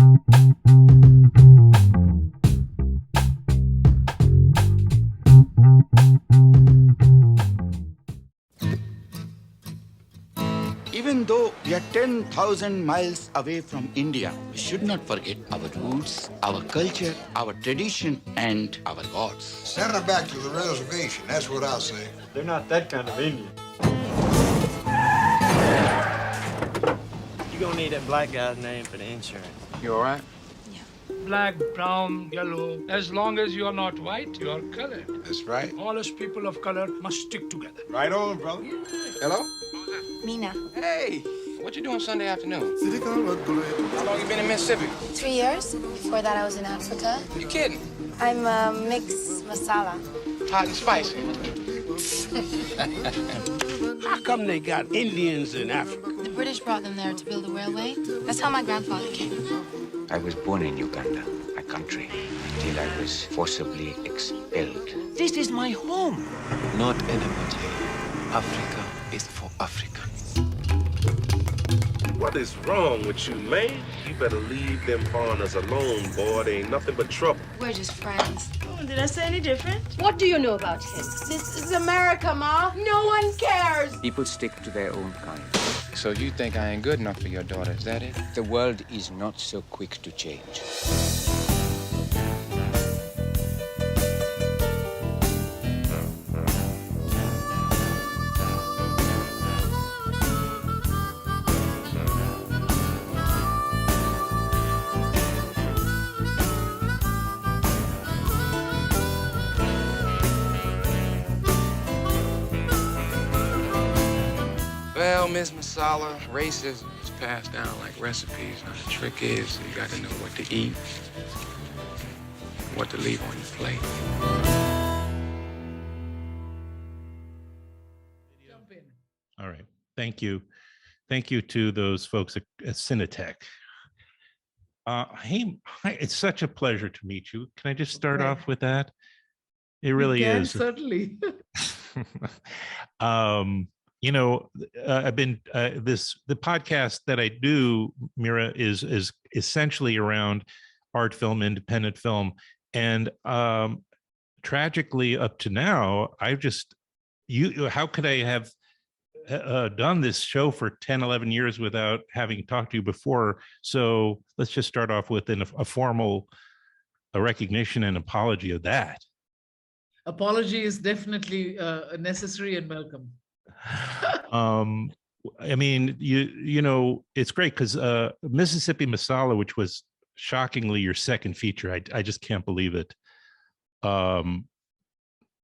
Even though we are 10,000 miles away from India, we should not forget our roots, our culture, our tradition, and our gods. Send them back to the reservation. That's what I'll say. They're not that kind of Indian. You're gonna need that black guy's name for the insurance. You all right? Black, brown, yellow. As long as you are not white, you are colored. That's right. All us people of color must stick together. Right on, brother. Hello? Mina. Hey, what you doing Sunday afternoon? How long you been in Mississippi? 3 years. Before that, I was in Africa. You kidding? I'm a mixed masala. Hot and spicy. How come they got Indians in Africa? The British brought them there to build a railway. That's how my grandfather came. I was born in Uganda, my country, until I was forcibly expelled. This is my home. Not anybody. Africa is for Africans. What is wrong with you, man? You better leave them foreigners alone, boy. They ain't nothing but trouble. We're just friends. Oh, did I say any different? What do you know about him? This is America, Ma. No one cares. People stick to their own kind. So you think I ain't good enough for your daughter, is that it? The world is not so quick to change. Well, Miss Masala, racism is passed down like recipes. Now, the trick is you got to know what to eat, what to leave on your plate. All right. Thank you. Thank you to those folks at Cinetech. Hey, hi, it's such a pleasure to meet you. Can I just start off with that? It really is. Certainly. You know, I've been the podcast that I do, Mira, is essentially around art film, independent film, and tragically, up to now, I've just how could I have done this show for 10, 11 years without having talked to you before? So let's just start off with a formal recognition and apology of that. Apology is definitely necessary and welcome. I mean, you know, it's great because Mississippi Masala, which was shockingly your second feature, I just can't believe it. Why?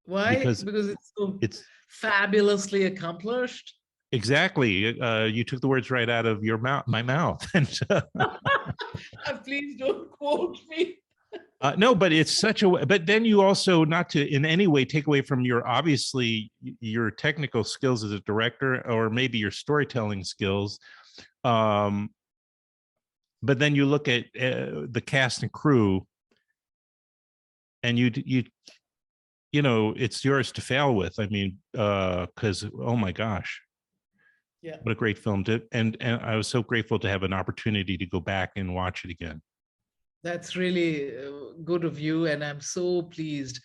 Because it's fabulously accomplished. Exactly. You took the words right out of your mouth, my mouth. And please don't quote me. No, but it's such a, but then you also, not to in any way take away from your, obviously your technical skills as a director, or maybe your storytelling skills. But then you look at the cast and crew, and you know, it's yours to fail with. I mean, because, oh my gosh. Yeah. What a great film. And I was so grateful to have an opportunity to go back and watch it again. That's really good of you, and I'm so pleased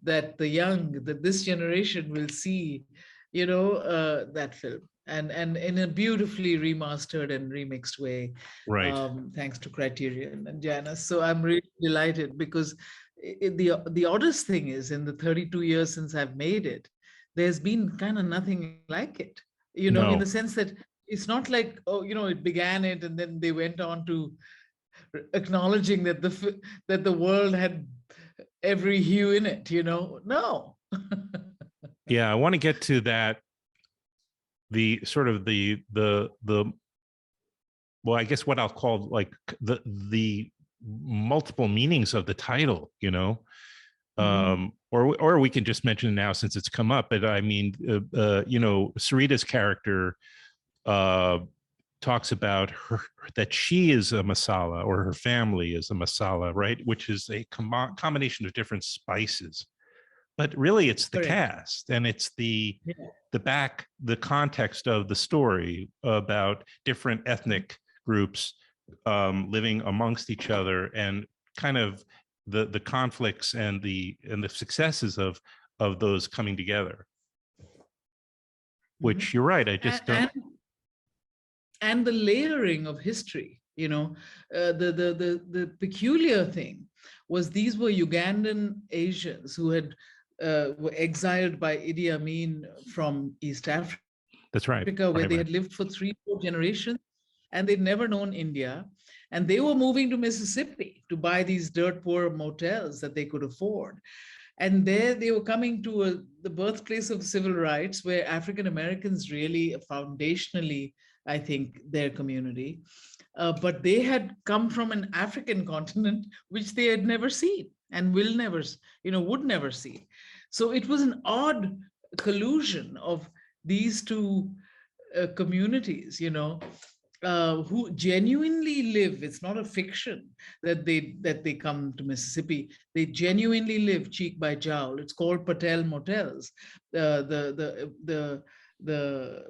that this generation will see, you know, that film, and in a beautifully remastered and remixed way, right? Thanks to Criterion and Janice. So I'm really delighted, because the oddest thing is, in the 32 years since I've made it, there's been kind of nothing like it, you know, in the sense that it's not like, oh, you know, it began it and then they went on to acknowledging that the world had every hue in it, you know. No. Yeah, I want to get to that, the sort of the well, I guess what I'll call like the multiple meanings of the title, you know. Or we can just mention it now since it's come up. But I mean, you know, Sarita's character talks about that she is a masala, or her family is a masala, right? Which is a combination of different spices. But really, it's the cast, and it's the context of the story about different ethnic groups living amongst each other, and kind of the conflicts and the successes of those coming together. Which you're right, I just don't. And the layering of history, the peculiar thing was these were Ugandan Asians who had were exiled by Idi Amin from East Africa. That's right. Where they had lived for 3-4 generations, and they'd never known India. And they were moving to Mississippi to buy these dirt poor motels that they could afford. And there they were coming to the birthplace of civil rights, where African Americans really foundationally, I think, their community. But they had come from an African continent, which they had never seen and will never, would never see. So it was an odd collusion of these two communities, who genuinely live. It's not a fiction that they come to Mississippi. They genuinely live cheek by jowl. It's called Patel Motels. The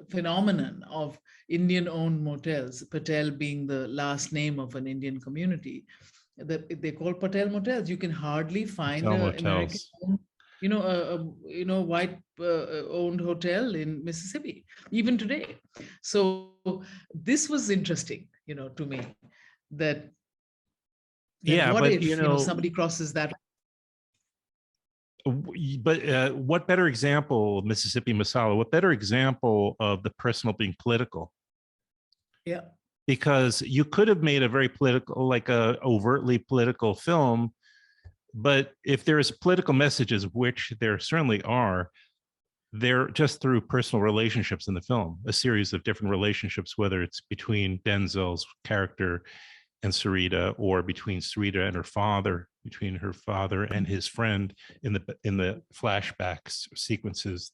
phenomenon of Indian-owned motels, Patel being the last name of an Indian community, they call Patel Motels. You can hardly find an American, white owned hotel in Mississippi, even today. So this was interesting, to me, that what if, somebody crosses that. But what better example, Mississippi Masala, what better example of the personal being political? Yeah. Because you could have made a very political, like a overtly political film, but if there's political messages, which there certainly are, they're just through personal relationships in the film, a series of different relationships, whether it's between Denzel's character and Sarita, or between Sarita and her father, between her father and his friend in the flashbacks sequences,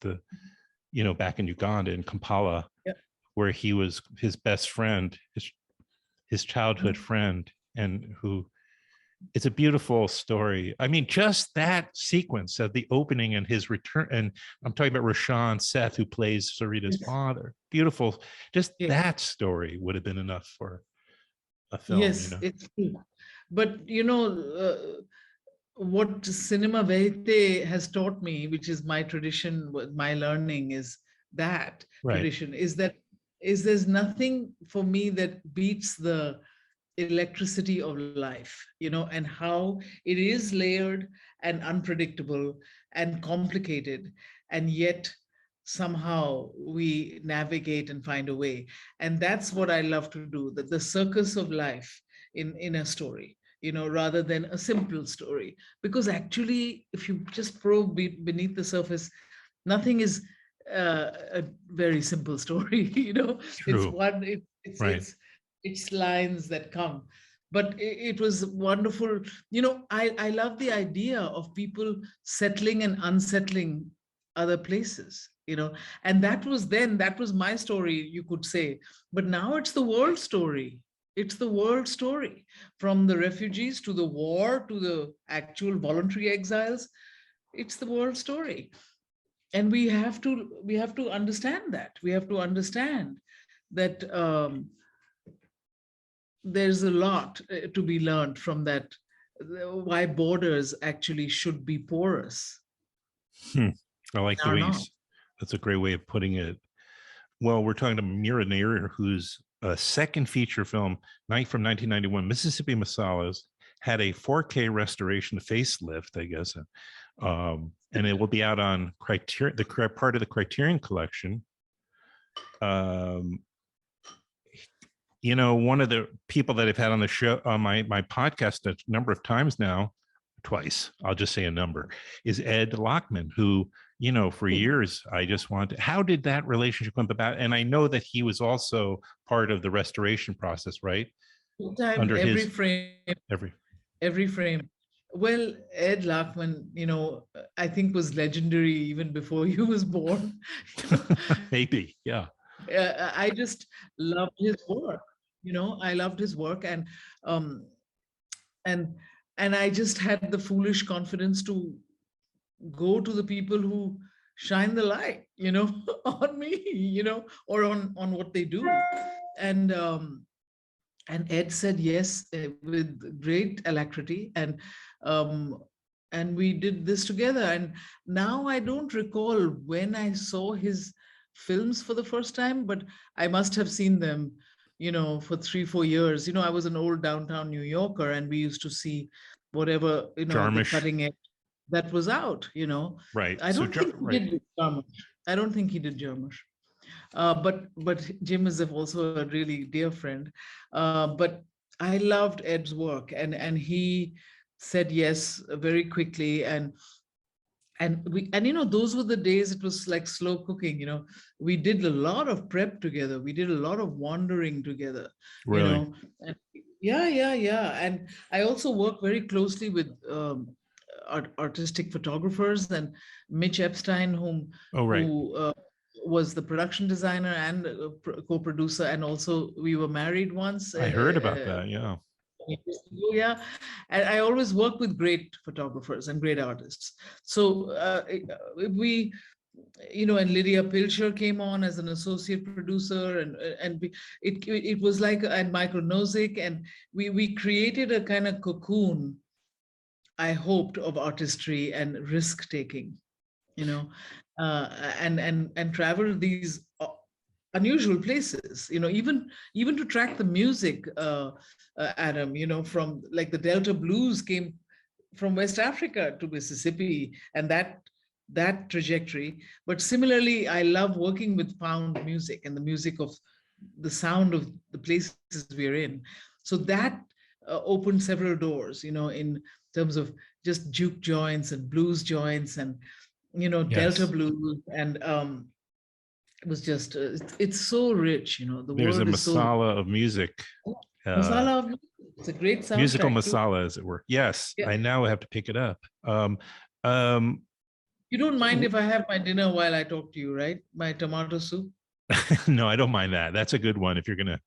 back in Uganda, in Kampala, where he was his best friend, his childhood friend, and who. It's a beautiful story. I mean, just that sequence of the opening and his return, and I'm talking about Rashawn Seth, who plays Sarita's father. Beautiful. Just that story would have been enough for a film. Yes, it's true. But what cinema verite has taught me, which is my tradition, my learning, is that tradition is there's nothing for me that beats the electricity of life, and how it is layered and unpredictable and complicated, and yet somehow we navigate and find a way. And that's what I love to do, that the circus of life in a story, rather than a simple story. Because actually, if you just probe beneath the surface, nothing is a very simple story. It's lines that come. But it was wonderful. I love the idea of people settling and unsettling other places, and that was my story, you could say. But now it's the world story. It's the world story, from the refugees to the war to the actual voluntary exiles. It's the world story. And we have to understand that. We have to understand that there's a lot to be learned from that, why borders actually should be porous. I like the way that's a great way of putting it. Well, we're talking to Mira Nair, whose second feature film, Night from 1991, Mississippi Masalas, had a 4K restoration, facelift, I guess, and it will be out on Criterion, part of the Criterion Collection. One of the people that I've had on the show, on my podcast a number of times now, twice, I'll just say a number, is Ed Lachman, who, for years, I just wanted, how did that relationship come about? And I know that he was also part of the restoration process, right? Under every frame. Well, Ed Lachman, I think was legendary even before he was born. Maybe, yeah. I just loved his work. I loved his work, and I just had the foolish confidence to go to the people who shine the light, on me, or on what they do. And And Ed said yes with great alacrity, and we did this together. And now I don't recall when I saw his films for the first time, but I must have seen them, for 3-4 years. I was an old downtown New Yorker, and we used to see whatever, the Jarmusch. cutting edge that was out. Right. I don't think he did Jarmusch. I don't think he did Jarmusch. But Jim is also a really dear friend. But I loved Ed's work, and he said yes very quickly, and those were the days it was like slow cooking. We did a lot of prep together. We did a lot of wandering together. Really? And yeah. And I also work very closely with artistic photographers, and Mitch Epstein, who was the production designer and co-producer, and also we were married once. I heard about that. Yeah. Yeah, and I always work with great photographers and great artists. So we, and Lydia Pilcher came on as an associate producer, and it was like, and Michael Nozick, and we created a kind of cocoon, I hoped, of artistry and risk taking, and traveled these unusual places, even to track the music, Adam, from like the Delta blues came from West Africa to Mississippi, and that trajectory. But similarly, I love working with found music and the music of the sound of the places we're in. So that opened several doors, in terms of just juke joints and blues joints and, Delta blues. And it was just, it's so rich, the There's word a is so masala of music. Masala of music. It's a great soundtrack. Musical too. masala, as it were. Yes, Yeah. I now have to pick it up. You don't mind if I have my dinner while I talk to you, right? My tomato soup. No, I don't mind that. That's a good one if you're gonna,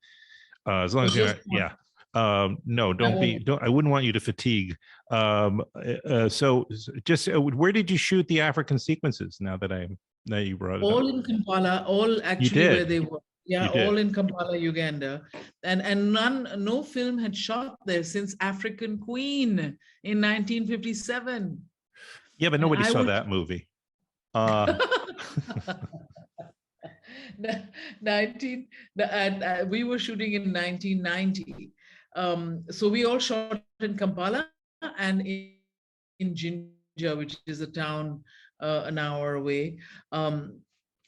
as long as you're not, yeah. No, I wouldn't want you to fatigue. So just where did you shoot the African sequences now that you brought it All up? in Kampala, all actually where they were. Yeah, all in Kampala, Uganda. And no film had shot there since African Queen in 1957. Yeah, but nobody saw that movie. 19 and we were shooting in 1990. So we all shot in Kampala and in Jinja, which is a town an hour away.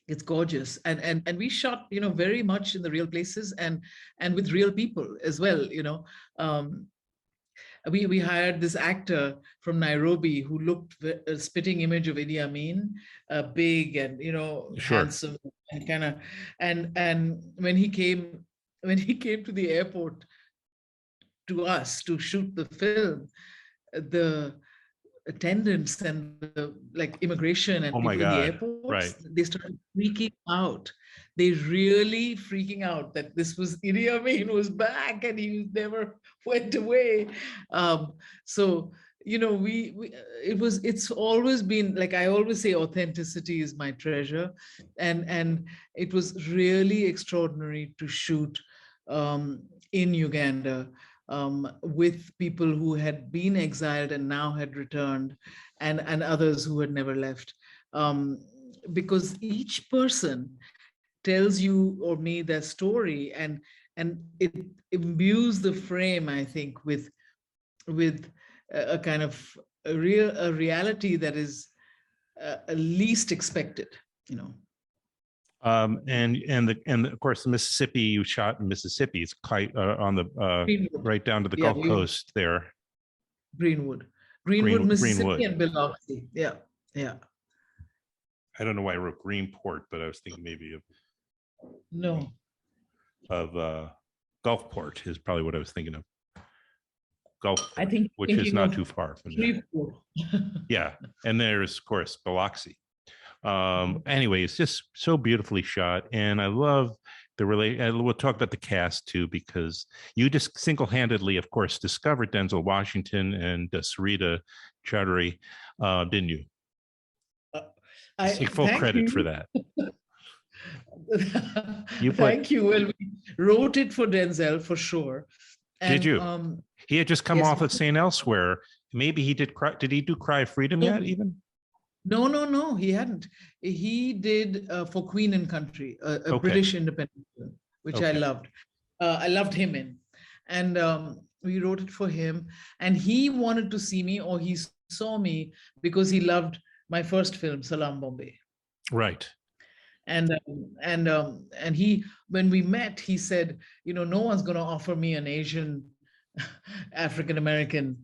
It's gorgeous, and we shot, very much in the real places and with real people as well. We hired this actor from Nairobi who looked a spitting image of Idi Amin, big and handsome and kind of, and when he came to the airport to us to shoot the film, the attendants and the immigration and people in the airports, they started freaking out. They really freaking out that this was Idi Amin was back and he never went away. So it's always been, like I always say, authenticity is my treasure, and it was really extraordinary to shoot in Uganda. With people who had been exiled and now had returned, and others who had never left. Because each person tells you or me their story, and it imbues the frame, I think, with a kind of a reality that is least expected, And of course the Mississippi, you shot in Mississippi. It's quite on the right down to the Gulf Coast there. Greenwood, Mississippi, and Biloxi. Yeah. I don't know why I wrote Greenport, but I was thinking maybe of Gulfport is probably what I was thinking of. Gulf, I think, which is not too far from there. Yeah, and there's of course Biloxi. Anyway, it's just so beautifully shot, and I love the we'll talk about the cast too, because you just single-handedly, of course, discovered Denzel Washington and Sarita Choudhury, didn't you? Take full credit for that. Thank you. Well, we wrote it for Denzel for sure. And, did you? He had just come yes, off of St. Elsewhere. Maybe he did. Did he do Cry of Freedom yet? Even? No, he hadn't. He did For Queen and Country, a British independent film, which I loved. I loved him in, and we wrote it for him. And he wanted to see me, or he saw me because he loved my first film, Salaam Bombay. Right. And he, when we met, he said, no one's going to offer me an Asian African American,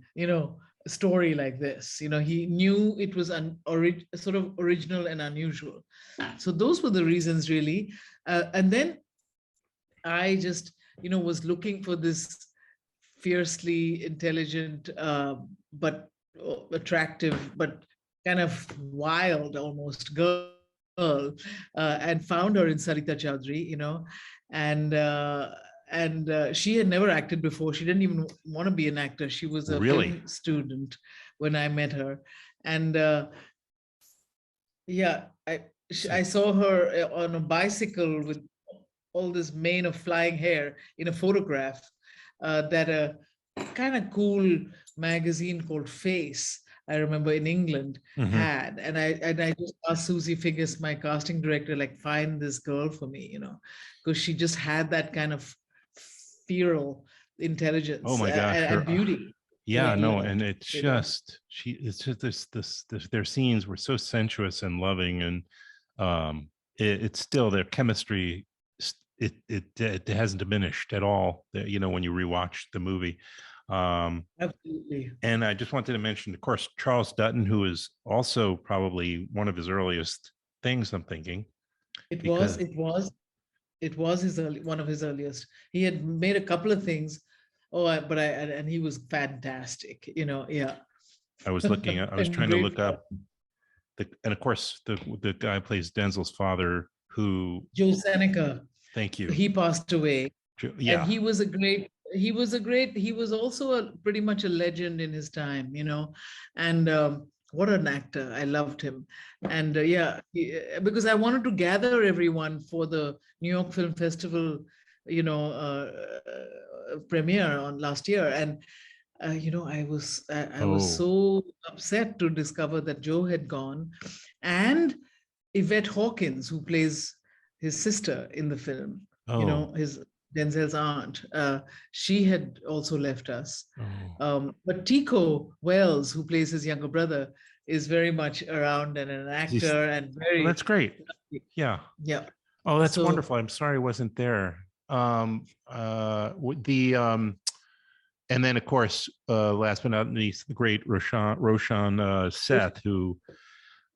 story like this. He knew it was sort of original and unusual. So those were the reasons, really. And then I just, was looking for this fiercely intelligent, but attractive, but kind of wild almost girl, and found her in Sarita Chowdhury, and she had never acted before. She didn't even want to be an actor. She was a film student when I met her. And I saw her on a bicycle with all this mane of flying hair in a photograph that a kind of cool magazine called Face, I remember, in England had. And I just asked Susie Figgis, my casting director, like, find this girl for me, because she just had that kind of feral intelligence. Oh my gosh, and beauty. And it's just it's just their scenes were so sensuous and loving, and it's still their chemistry. It hasn't diminished at all. When you rewatch the movie. Absolutely. And I just wanted to mention, of course, Charles Dutton, who is also probably one of his earliest things. I'm thinking it was one of his earliest. He had made a couple of things. And he was fantastic. I was looking. I was trying to look up, and of course, the guy who plays Denzel's father, who Joe Seneca. Thank you. He passed away. Yeah, and he was also pretty much a legend in his time, and what an actor. I loved him. And because I wanted to gather everyone for the New York Film Festival, premiere on last year. And, I was so upset to discover that Joe had gone, and Yvette Hawkins, who plays his sister in the film, his Denzel's aunt, she had also left us. But Tico Wells, who plays his younger brother, is very much around and an actor and very. That's great. Yeah. Oh, that's wonderful. I'm sorry I wasn't there. And then, of course, last but not least, the great Roshan Seth, who,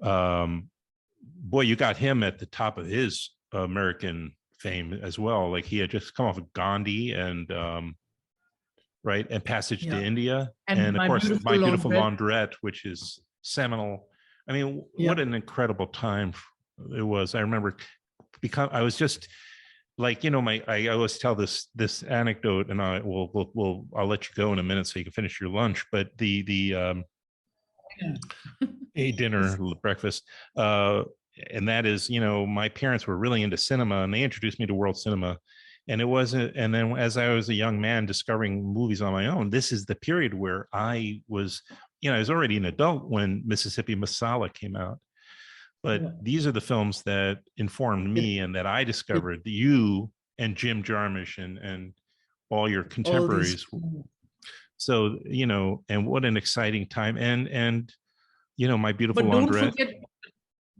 boy, you got him at the top of his American fame as well. Like, he had just come off of Gandhi and and Passage to India, and of course My Beautiful Laundrette, which is seminal. I mean, what an incredible time it was. I remember I was just like, I always tell this anecdote, and I'll let you go in a minute so you can finish your lunch. But a dinner, breakfast, and that is, my parents were really into cinema, and they introduced me to world cinema. And it wasn't, and then as I was a young man discovering movies on my own, this is the period where I was, I was already an adult when Mississippi Masala came out. But these are the films that informed me and that I discovered you and Jim Jarmusch and all your contemporaries. So, and what an exciting time. And My Beautiful Laundrette.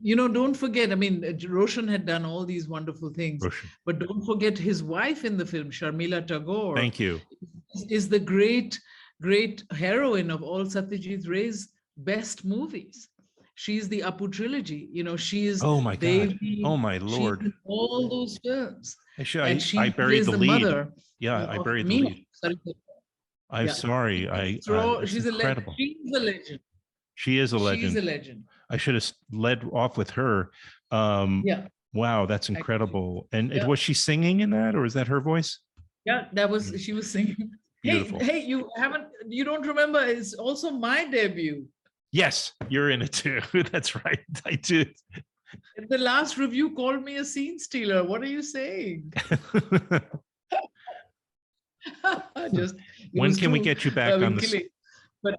Don't forget, I mean, Roshan had done all these wonderful things, but don't forget his wife in the film, Sharmila Tagore. Thank you. Is the great heroine of all Satyajit Ray's best movies. She's the Apu trilogy. She is. Oh my God! Oh my Lord! All those films. I buried the lead. Mother. Yeah, I buried the lead. I'm sorry. She's incredible. She's a legend. She is a legend. She's a legend. I should have led off with her. Wow, that's incredible. And was she singing in that, or is that her voice? Yeah, she was singing. Beautiful. Hey, you don't remember? It's also my debut. Yes, you're in it too. That's right. I do. The last review called me a scene stealer. What are you saying? Just when can we get you back on the? But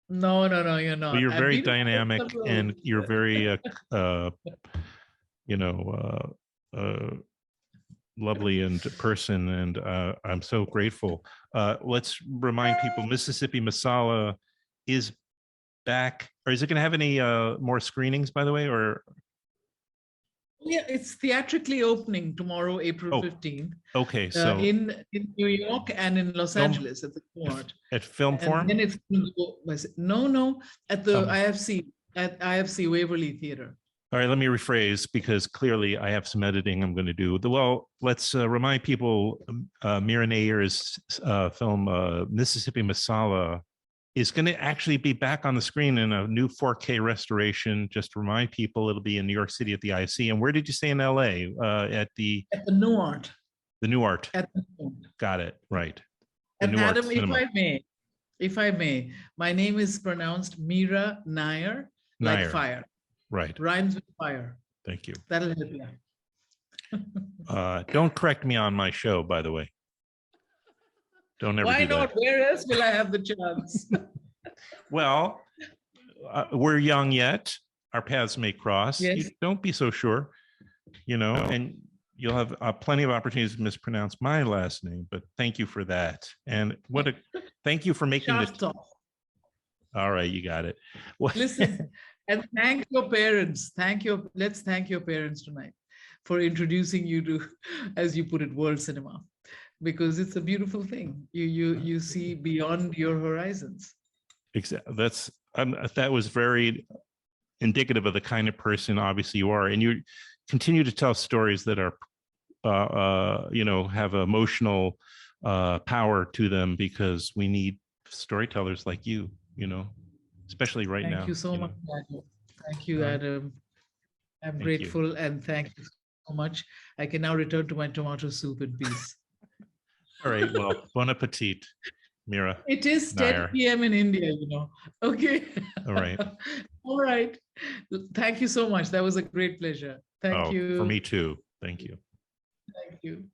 no, you're not. Well, you're very dynamic, and you're very, lovely and person, and I'm so grateful. Let's remind people, Mississippi Masala is back, or is it going to have any more screenings, by the way, or? Yeah, it's theatrically opening tomorrow, April 15th. Okay, so in New York and in Los Angeles at the Nuart. At Film Forum? Then it's no, at the IFC Waverly Theater. All right, let me rephrase, because clearly I have some editing I'm going to do. Well, let's remind people, Mira Nair's film, Mississippi Masala, is going to actually be back on the screen in a new 4K restoration. Just to remind people, it'll be in New York City at the IFC. And where did you say in LA? At the Nuart. The Nuart. At the Nuart. Got it. Right. And Adam, if I may, my name is pronounced Mira Nair, like fire. Right. Rhymes with fire. Thank you. That'll help you. Don't correct me on my show, by the way. Don't ever Why do not? that. Where else will I have the chance? Well, we're young yet. Our paths may cross. Yes. You don't be so sure, and you'll have plenty of opportunities to mispronounce my last name, but thank you for that. And thank you for making it. All right, you got it. Well, listen, and thank your parents. Let's thank your parents tonight for introducing you to, as you put it, world cinema. Because it's a beautiful thing. You see beyond your horizons. Exactly. That was very indicative of the kind of person obviously you are, and you continue to tell stories that are, have emotional power to them, because we need storytellers like you, especially right now. Thank you so much, Adam. Thank you, Adam. I'm grateful, and thank you so much. I can now return to my tomato soup in peace. All right. Well, bon appetit, Mira. It is 10 p.m. in India, Okay. All right. All right. Thank you so much. That was a great pleasure. Thank you. For me too. Thank you. Thank you.